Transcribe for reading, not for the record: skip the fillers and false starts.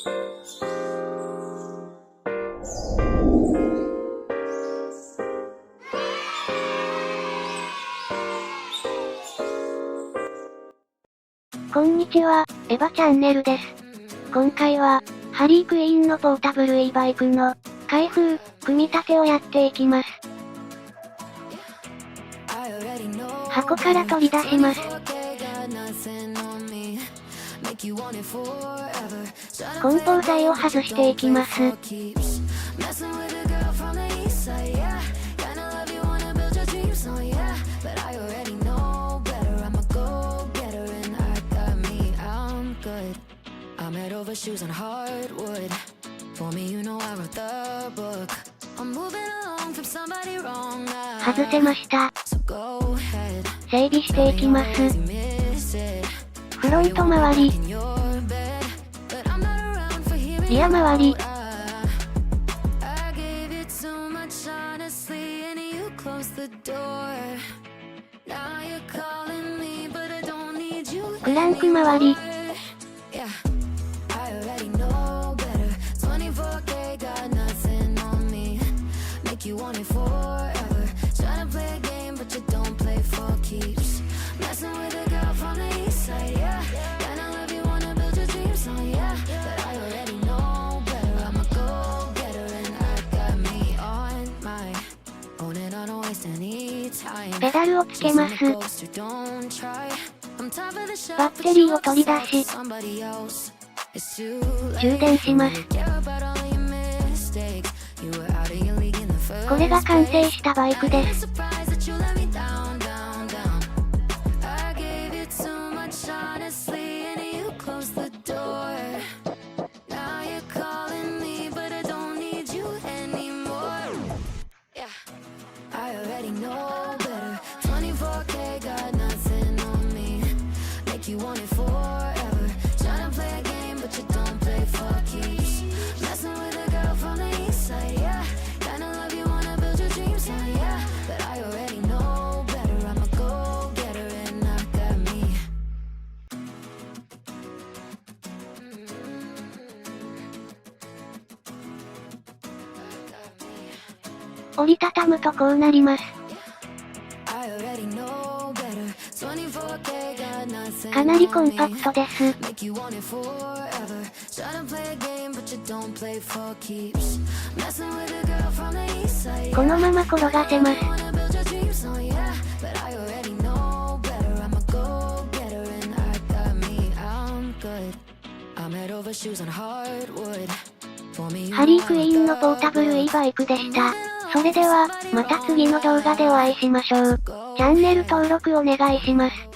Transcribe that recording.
こんにちは、エヴァチャンネルです。今回は、ハリークイーンのポータブル E バイクの、開封、組み立てをやっていきます。箱から取り出します。梱包材を外していきます。外せました。整備していきます。フロント周り、リア周り、クランク周り、ペダルをつけます。バッテリーを取り出し、充電します。これが完成したバイクです。折りたたむとこうなります。かなりコンパクトです。このまま転がせます。ハリークイーンのポータブル E バイクでした。それでは、また次の動画でお会いしましょう。チャンネル登録お願いします。